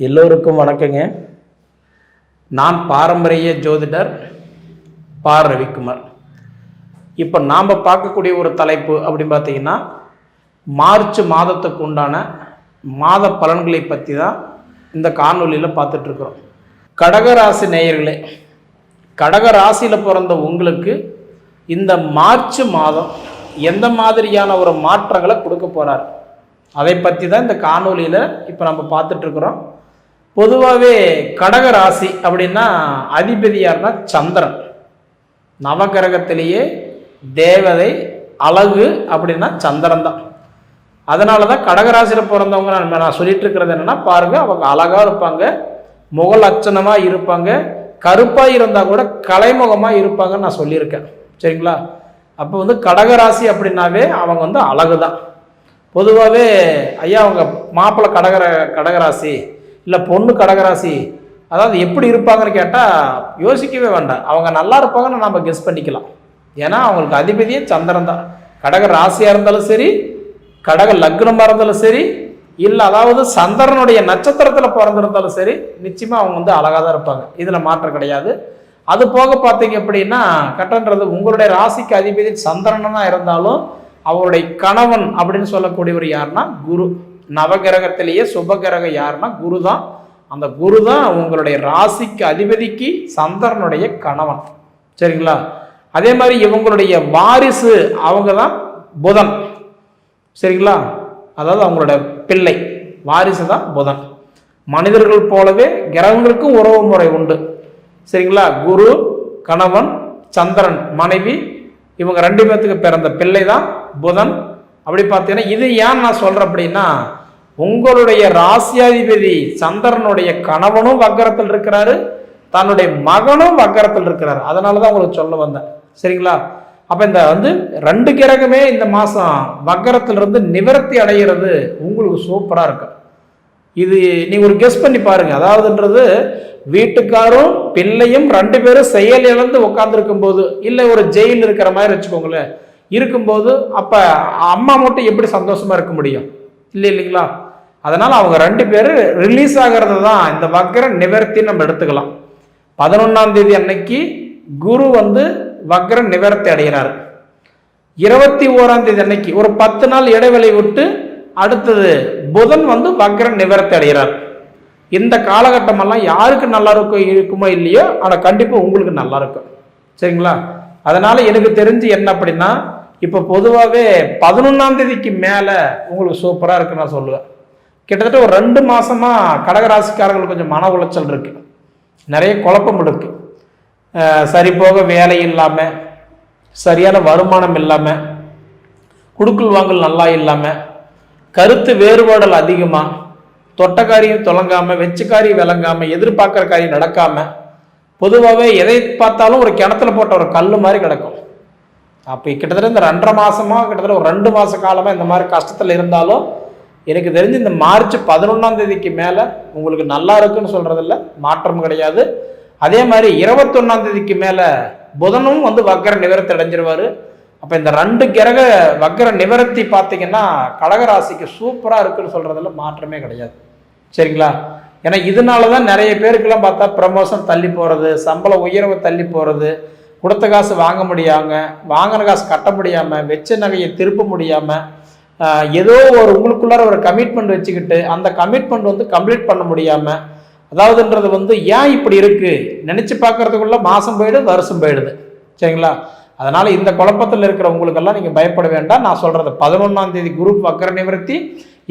எல்லோருக்கும் வணக்கங்க. நான் பாரம்பரிய ஜோதிடர் ரவிக்குமார். இப்போ நாம் பார்க்கக்கூடிய ஒரு தலைப்பு அப்படின்னு பார்த்தீங்கன்னா, மார்ச் மாதத்துக்கு உண்டான மாத பலன்களை பற்றி தான் இந்த காணொலியில் பார்த்துட்ருக்குறோம். கடகராசி நேயர்களே, கடகராசியில் பிறந்த உங்களுக்கு இந்த மார்ச் மாதம் எந்த மாதிரியான ஒரு மாற்றங்களை கொடுக்க போகிறார், அதை பற்றி தான் இந்த காணொலியில் இப்போ நம்ம பார்த்துட்ருக்குறோம். பொதுவாகவே கடகராசி அப்படின்னா அதிபதி யாருன்னா சந்திரன். நவகிரகத்திலேயே தேவதை அழகு அப்படின்னா சந்திரன் தான். அதனால தான் கடகராசியில் பிறந்தவங்க நான் சொல்லிட்டு இருக்கிறது என்னென்னா, பாருங்கள், அவங்க அழகாக இருப்பாங்க, முகல் அச்சனமாக இருப்பாங்க, கருப்பாக இருந்தால் கூட கலைமுகமாக இருப்பாங்கன்னு நான் சொல்லியிருக்கேன். சரிங்களா? அப்போ கடகராசி அப்படின்னாவே அவங்க அழகு தான். பொதுவாகவே ஐயா அவங்க மாப்பிள்ளை கடகராசி இல்லை பொண்ணு கடகராசி, அதாவது எப்படி இருப்பாங்கன்னு கேட்டால் யோசிக்கவே வேண்டாம், அவங்க நல்லா இருப்பாங்கன்னு நம்ம கெஸ் பண்ணிக்கலாம். ஏன்னா அவங்களுக்கு அதிபதியே சந்திரன் தான். கடக ராசியாக இருந்தாலும் சரி, கடக லக்னமாக இருந்தாலும் சரி, இல்லை அதாவது சந்திரனுடைய நட்சத்திரத்தில் பிறந்திருந்தாலும் சரி, நிச்சயமாக அவங்க அழகாக தான் இருப்பாங்க. இதில் மாற்றம் கிடையாது. அது போக பார்த்தீங்க அப்படின்னா, கட்டன்றது உங்களுடைய ராசிக்கு அதிபதி சந்திரனாக இருந்தாலும் அவருடைய கணவன் அப்படின்னு சொல்லக்கூடியவர் யாருன்னா குரு. நவகிரகத்திலேயே சுபகிரகம் யாருன்னா குரு தான். அந்த குரு தான் உங்களுடைய ராசிக்கு அதிபதிக்கு சந்திரனுடைய கணவன். சரிங்களா? அதே மாதிரி இவங்களுடைய வாரிசு அவங்க தான் புதன். சரிங்களா? அதாவது அவங்களோட பிள்ளை வாரிசு தான் புதன். மனிதர்கள் போலவே கிரகங்களுக்கும் உறவு முறை உண்டு. சரிங்களா? குரு கணவன், சந்திரன் மனைவி, இவங்க ரெண்டு பேர்த்துக்கு பிறந்த பிள்ளை தான் புதன். அப்படி பார்த்தீங்கன்னா, இது ஏன் நான் சொல்றேன் அப்படின்னா, உங்களுடைய ராசியாதிபதி சந்திரனுடைய கணவனும் வக்கரத்தில் இருக்கிறாரு, தன்னுடைய மகனும் வக்கரத்தில் இருக்கிறாரு. அதனாலதான் உங்களுக்கு சொல்ல வந்தேன். சரிங்களா? அப்ப இந்த ரெண்டு கிரகமே இந்த மாசம் வக்கரத்திலிருந்து நிவர்த்தி அடைகிறது உங்களுக்கு சூப்பரா இருக்கு. இது நீங்க ஒரு கெஸ் பண்ணி பாருங்க. அதாவதுன்றது வீட்டுக்காரும் பிள்ளையும் ரெண்டு பேரும் செயல் இழந்து உட்கார்ந்துருக்கும் போது, இல்லை ஒரு ஜெயில் இருக்கிற மாதிரி வச்சுக்கோங்களேன், இருக்கும்போது அப்ப அம்மா மட்டும் எப்படி சந்தோஷமா இருக்க முடியும்? இல்லைங்களா? அதனால அவங்க ரெண்டு பேரும் ரிலீஸ் ஆகிறது தான் இந்த வக்கர நிவர்த்தி நம்ம எடுத்துக்கலாம். 11ஆம் தேதி அன்னைக்கு குரு வக்கர நிவர்த்தி அடைகிறார். 21ஆம் தேதி அன்னைக்கு ஒரு 10 நாள் இடைவெளி விட்டு அடுத்தது புதன் வக்கர நிவர்த்தி அடைகிறார். இந்த காலகட்டமெல்லாம் யாருக்கு நல்லா இருக்குமோ இல்லையோ, ஆனால் கண்டிப்பாக உங்களுக்கு நல்லா இருக்கும். சரிங்களா? அதனால எனக்கு தெரிஞ்சு என்ன அப்படின்னா, இப்போ பொதுவாகவே 11ஆம் தேதிக்கு மேலே உங்களுக்கு சூப்பராக இருக்குன்னு நான் சொல்லுவேன். கிட்டத்தட்ட ஒரு 2 மாசமா கடகராசிக்காரர்களுக்கு கொஞ்சம் மன உளைச்சல் இருக்கு, நிறைய குழப்பம் இருக்கு. சரி போக வேலை இல்லாமல், சரியான வருமானம் இல்லாமல், குடுக்கல் வாங்கல் நல்லா இல்லாமல், கருத்து வேறுபாடல் அதிகமாக, தொட்ட காரியம் தொடங்காம, வெச்சு காரியம் விளங்காம, எதிர்பார்க்குற காரியம் நடக்காம, பொதுவாகவே எதை பார்த்தாலும் ஒரு கிணத்துல போட்ட ஒரு கல் மாதிரி கிடக்கும். அப்போ கிட்டத்தட்ட இந்த 2.5 மாசமா, கிட்டத்தட்ட ஒரு 2 மாச காலமாக இந்த மாதிரி கஷ்டத்தில் இருந்தாலும், எனக்கு தெரிஞ்சு இந்த மார்ச் 11ஆம் தேதிக்கு மேலே உங்களுக்கு நல்லா இருக்குன்னு சொல்றதில்ல, மாற்றம் கிடையாது. அதே மாதிரி 21ஆம் தேதிக்கு மேலே புதனும் வக்கர நிவர்த்தி அடைஞ்சிருவாரு. அப்போ இந்த 2 கிரக வக்கர நிவர்த்தி பார்த்தீங்கன்னா கடகராசிக்கு சூப்பராக இருக்குன்னு சொல்றதில்ல, மாற்றமே கிடையாது. சரிங்களா? ஏன்னா இதனால தான் நிறைய பேருக்கெல்லாம் பார்த்தா ப்ரமோஷன் தள்ளி போகிறது, சம்பள உயர்வு தள்ளி போகிறது, கொடுத்த காசு வாங்க முடியாமல், வாங்கின காசு கட்ட முடியாமல், வெச்ச நகையை திருப்ப முடியாமல், ஏதோ ஒரு உங்களுக்குள்ளார ஒரு கமிட்மெண்ட் வச்சுக்கிட்டு அந்த கமிட்மெண்ட் கம்ப்ளீட் பண்ண முடியாமல், அதாவதுன்றது ஏன் இப்படி இருக்குது நினச்சி பார்க்கறதுக்குள்ள மாதம் போயிடுது, வருஷம் போயிடுது. சரிங்களா? அதனால இந்த குழப்பத்தில் இருக்கிற உங்களுக்கெல்லாம் நீங்கள் பயப்பட வேண்டாம். நான் சொல்றது 11ஆம் தேதி குரு வக்கர நிவர்த்தி,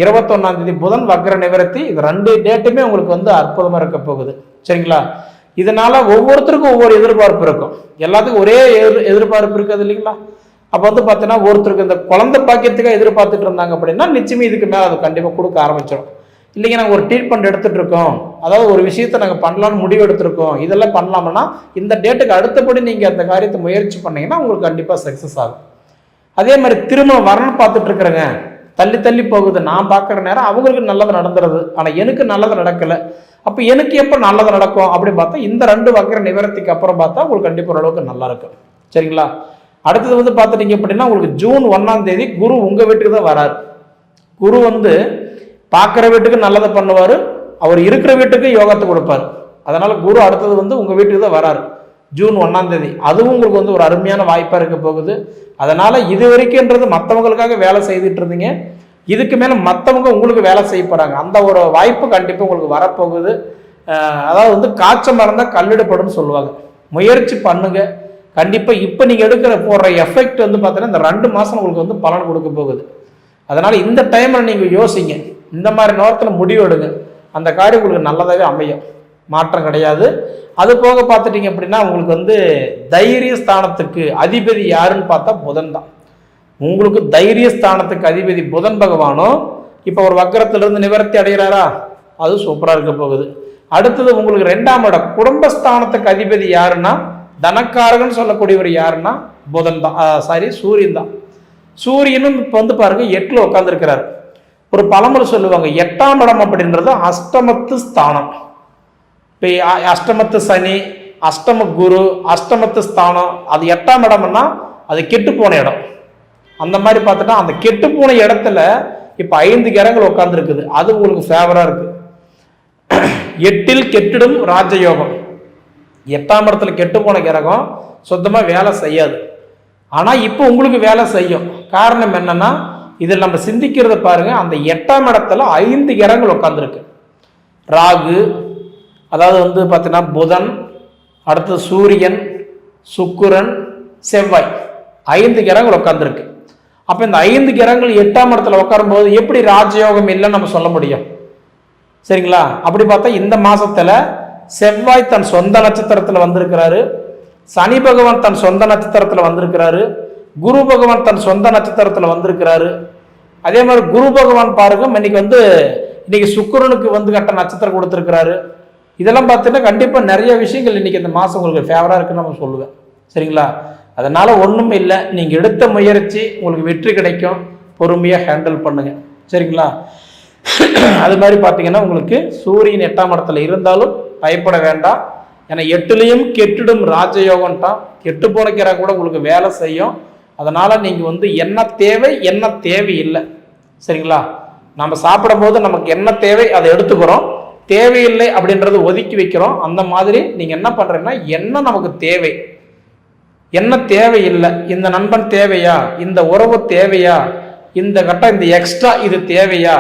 21ஆம் தேதி புதன் வக்கர நிவர்த்தி. இது 2 டேட்டுமே உங்களுக்கு அற்புதமாக இருக்க போகுது. சரிங்களா? இதனால ஒவ்வொருத்தருக்கும் ஒவ்வொரு எதிர்பார்ப்பு இருக்கும். எல்லாத்துக்கும் ஒரே எதிர்பார்ப்பு இருக்காது இல்லைங்களா? அப்போ பார்த்தீங்கன்னா ஒருத்தருக்கு இந்த குழந்தை பாக்கியத்துக்காக எதிர்பார்த்துட்டு இருந்தாங்க அப்படின்னா நிச்சயமே இதுக்கு மேலே அது கண்டிப்பாக கொடுக்க ஆரம்பிச்சிடும். இல்லைங்க, நாங்கள் ஒரு ட்ரீட்மெண்ட் எடுத்துட்டு இருக்கோம், அதாவது ஒரு விஷயத்தை நாங்கள் பண்ணலான்னு முடிவு எடுத்திருக்கோம், இதெல்லாம் பண்ணலாம்னா இந்த டேட்டுக்கு அடுத்தபடி நீங்கள் அந்த காரியத்தை முயற்சி பண்ணீங்கன்னா உங்களுக்கு கண்டிப்பாக சக்ஸஸ் ஆகும். அதே மாதிரி திருமணம் வரணும் பார்த்துட்டு இருக்கிறேங்க, தள்ளி தள்ளி போகுது, நான் பார்க்குற நேரம் அவங்களுக்கு நல்லது நடந்துருது, ஆனால் எனக்கு நல்லது நடக்கலை. அப்போ எனக்கு எப்போ நல்லது நடக்கும் அப்படின்னு பார்த்தா இந்த 2 வக்கர நிவர்த்திக்கு அப்புறம் பார்த்தா உங்களுக்கு கண்டிப்பாக ஓரளவுக்கு நல்லா இருக்கும். சரிங்களா? அடுத்தது பார்த்துட்டீங்க அப்படின்னா உங்களுக்கு ஜூன் 1ஆம் தேதி குரு உங்கள் வீட்டுக்கு தான் வராரு. குரு பார்க்குற வீட்டுக்கு நல்லதை பண்ணுவார், அவர் இருக்கிற வீட்டுக்கு யோகத்தை கொடுப்பார். அதனால குரு அடுத்தது வந்து உங்க வீட்டுக்கு தான் வராரு ஜூன் 1ஆம் தேதி. அதுவும் உங்களுக்கு வந்து ஒரு அருமையான வாய்ப்பா இருக்க போகுது. அதனால இது வரைக்கும்ன்றது மற்றவங்களுக்காக வேலை செய்துட்டு இருந்தீங்க, இதுக்கு மேல மற்றவங்க உங்களுக்கு வேலை செய்ய போறாங்க. அந்த ஒரு வாய்ப்பு கண்டிப்பா உங்களுக்கு வரப்போகுது. அதாவது வந்து காய்ச்ச மறந்தா கல்லிடப்படும் சொல்லுவாங்க. முயற்சி பண்ணுங்க கண்டிப்பா. இப்ப நீங்க எடுக்கிற போடுற எஃபெக்ட் வந்து பார்த்தீங்கன்னா இந்த 2 மாசம் உங்களுக்கு வந்து பலன் கொடுக்க போகுது. அதனால இந்த டைம்ல நீங்க யோசிங்க, இந்த மாதிரி நேரத்தில் முடிவு எடுங்க, அந்த காரியம் உங்களுக்கு நல்லதாகவே அமையும், மாற்றம் கிடையாது. அது போக பார்த்துட்டீங்க அப்படின்னா உங்களுக்கு வந்து தைரிய ஸ்தானத்துக்கு அதிபதி யாருன்னு பார்த்தா புதன் தான். உங்களுக்கு தைரிய ஸ்தானத்துக்கு அதிபதி புதன் பகவானும் இப்போ ஒரு வக்கரத்திலிருந்து நிவர்த்தி அடைகிறாரா, அது சூப்பராக இருக்க போகுது. அடுத்தது உங்களுக்கு 2ஆம் இடம் குடும்பஸ்தானத்துக்கு அதிபதி யாருன்னா தனக்காரகன்னு சொல்லக்கூடியவர் யாருன்னா புதன் தான், சூரியன் தான். சூரியனும் இப்போ வந்து பாருங்க 8ல் உட்காந்துருக்கிறார். ஒரு பழமொழி சொல்லுவாங்க, 8ஆம் இடம் அப்படின்றது அஷ்டமத்து ஸ்தானம். இப்போ அஷ்டமத்து சனி, அஷ்டம குரு, அஷ்டமத்து ஸ்தானம், அது 8ஆம் இடம்னா அது கெட்டு போன இடம். அந்த மாதிரி பார்த்துட்டா அந்த கெட்டு போன இடத்துல இப்போ 5 கிரகங்கள் உட்காந்துருக்குது. அது உங்களுக்கு ஃபேவரா இருக்கு. 8ல் கெட்டிடும் ராஜயோகம். 8ஆம் இடத்துல கெட்டு போன கிரகம் சுத்தமாக வேலை செய்யாது. ஆனால் இப்போ உங்களுக்கு வேலை செய்யும். காரணம் என்னன்னா இதில் நம்ம சிந்திக்கிறத பாருங்க, அந்த 8ஆம் இடத்துல 5 கிரகங்கள் உட்காந்துருக்கு. ராகு, அதாவது வந்து பார்த்தீங்கன்னா புதன், அடுத்தது சூரியன், சுக்கிரன், செவ்வாய், 5 கிரகங்கள் உட்காந்துருக்கு. அப்போ இந்த 5 கிரகங்கள் 8ஆம் இடத்துல உட்காரும்போது எப்படி ராஜயோகம் இல்லைன்னு நம்ம சொல்ல முடியும்? சரிங்களா? அப்படி பார்த்தா இந்த மாசத்துல செவ்வாய் தன் சொந்த நட்சத்திரத்தில் வந்திருக்கிறாரு, சனி பகவான் தன் சொந்த நட்சத்திரத்தில் வந்திருக்கிறாரு, குரு பகவான் தன் சொந்த நட்சத்திரத்தில் வந்திருக்கிறாரு. அதே மாதிரி குரு பகவான் பாருங்க இன்னைக்கு சுக்கிரனுக்கு வந்து கட்ட நட்சத்திரம் கொடுத்துருக்கிறாரு. இதெல்லாம் பார்த்தீங்கன்னா கண்டிப்பாக நிறைய விஷயங்கள் இன்னைக்கு இந்த மாதம் உங்களுக்கு ஃபேவராக இருக்குன்னு நம்ம சொல்லுவேன். சரிங்களா? அதனால ஒன்றும் இல்லை, நீங்கள் எடுத்த முயற்சி உங்களுக்கு வெற்றி கிடைக்கும். பொறுமையாக ஹேண்டில் பண்ணுங்க. சரிங்களா? அது மாதிரி பார்த்தீங்கன்னா உங்களுக்கு சூரியன் 8ஆம் இடத்துல இருந்தாலும் பயப்பட வேண்டாம். ஏன்னா 8லையும் கெட்டிடும் ராஜயோகம்ட்டான். கெட்டு போன கிரகம் கூட உங்களுக்கு வேலை செய்யும். அதனால நீங்க வந்து என்ன தேவை என்ன தேவையில்லை, சரிங்களா? நம்ம சாப்பிடும் போது நமக்கு என்ன தேவை அதை எடுத்துக்கிறோம், தேவையில்லை அப்படின்றது ஒதுக்கி வைக்கிறோம். அந்த மாதிரி நீங்க என்ன பண்றீங்கன்னா என்ன நமக்கு தேவை என்ன தேவையில்லை, இந்த நண்பன் தேவையா, இந்த உறவு தேவையா, இந்த கட்டம் இந்த எக்ஸ்ட்ரா இது தேவையா,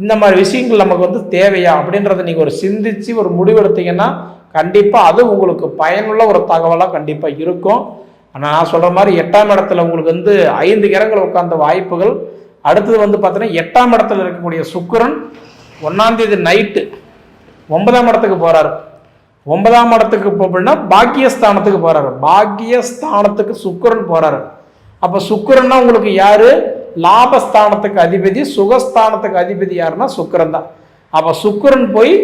இந்த மாதிரி விஷயங்கள் நமக்கு வந்து தேவையா அப்படின்றத நீங்க ஒரு சிந்திச்சு ஒரு முடிவெடுத்தீங்கன்னா கண்டிப்பா அது உங்களுக்கு பயனுள்ள ஒரு தகவலாக கண்டிப்பா இருக்கும். நான் சொல்ற மாதிரி 8ஆம் இடத்துல உங்களுக்கு வந்து 5 கிரகங்கள் உட்கார்ந்த வாய்ப்புகள். அடுத்தது வந்து பார்த்தீங்கன்னா 8ஆம் இடத்துல இருக்கக்கூடிய சுக்கிரன் 1ஆம் தேதி நைட்டு 9ஆம் இடத்துக்கு போறாரு. 9ஆம் இடத்துக்கு போனா பாக்கியஸ்தானத்துக்கு போறாரு. பாக்கியஸ்தானத்துக்கு சுக்கிரன் போறாரு. அப்ப சுக்கிரன்னா உங்களுக்கு யாரு? லாபஸ்தானத்துக்கு அதிபதி, சுகஸ்தானத்துக்கு அதிபதி யாருன்னா சுக்கிரன் தான். அப்ப சுக்கிரன் போய்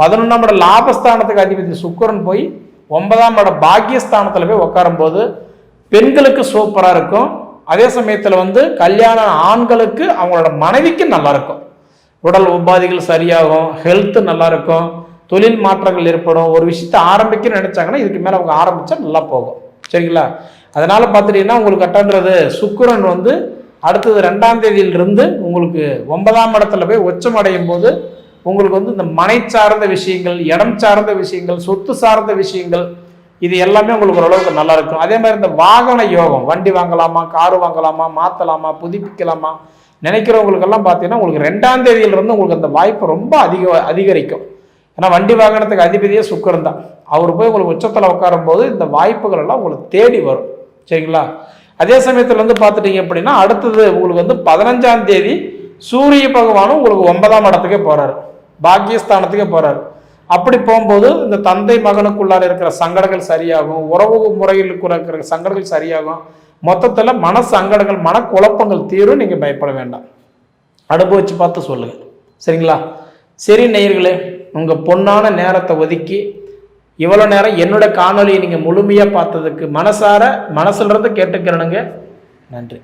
11ஆம் இடம் லாபஸ்தானத்துக்கு அதிபதி சுக்கிரன் போய் 9ஆம் இடம் பாக்கியஸ்தானத்துல போய் உட்காரும் போது பெண்களுக்கு சூப்பரா இருக்கும். அதே சமயத்துல வந்து கல்யாண ஆண்களுக்கு அவங்களோட மனைவிக்கு நல்லா இருக்கும். உடல் உபாதைகள் சரியாகும், ஹெல்த் நல்லா இருக்கும், தொழில் மாற்றங்கள் ஏற்படும். ஒரு விஷயத்தை ஆரம்பிக்கணும்னு நினைச்சாங்கன்னா இதுக்கு மேல அவங்க ஆரம்பிச்சா நல்லா போகும். சரிங்களா? அதனால பார்த்துட்டீங்கன்னா உங்களுக்கு கட்டன்றது சுக்கிரன் வந்து அடுத்தது 2ஆம் தேதியிலிருந்து உங்களுக்கு 9ஆம் இடத்துல போய் உச்சம் அடையும் போது உங்களுக்கு வந்து இந்த மனை சார்ந்த விஷயங்கள், இடம் சார்ந்த விஷயங்கள், சொத்து சார்ந்த விஷயங்கள், இது எல்லாமே உங்களுக்கு ஓரளவுக்கு நல்லா இருக்கும். அதே மாதிரி இந்த வாகன யோகம், வண்டி வாங்கலாமா, காரு வாங்கலாமா, மாற்றலாமா, புதுப்பிக்கலாமா நினைக்கிறவங்களுக்கெல்லாம் பார்த்தீங்கன்னா உங்களுக்கு 2ஆம் தேதியிலிருந்து உங்களுக்கு அந்த வாய்ப்பு ரொம்ப அதிகரிக்கும். ஏன்னா வண்டி வாகனத்துக்கு அதிபதியே சுக்கிரன் தான். அவர் போய் உங்களுக்கு உச்சத்தில் உட்காரும் போது இந்த வாய்ப்புகள் எல்லாம் உங்களுக்கு தேடி வரும். சரிங்களா? அதே சமயத்தில் வந்து பார்த்துட்டீங்க அப்படின்னா அடுத்தது உங்களுக்கு வந்து 15ஆம் தேதி சூரிய பகவானும் உங்களுக்கு 9ஆம் இடத்துக்கே போறாரு, பாக்கியஸ்தானத்துக்கே போறாரு. அப்படி போகும்போது இந்த தந்தை மகனுக்குள்ளார இருக்கிற சங்கடங்கள் சரியாகும், உறவு முறைகளுக்கு இருக்கிற சங்கடங்கள் சரியாகும். மொத்தத்தில் மன சங்கடங்கள், மன குழப்பங்கள் தீரும். நீங்க பயப்பட வேண்டாம், அனுபவிச்சு பார்த்து சொல்லுங்க. சரிங்களா? சரி நேயர்களே, உங்க பொன்னான நேரத்தை ஒதுக்கி இவ்வளோ நேரம் என்னோட காணொலியை நீங்க முழுமையா பார்த்ததுக்கு மனசுல இருந்து கேட்டுக்கிறனுங்க. நன்றி.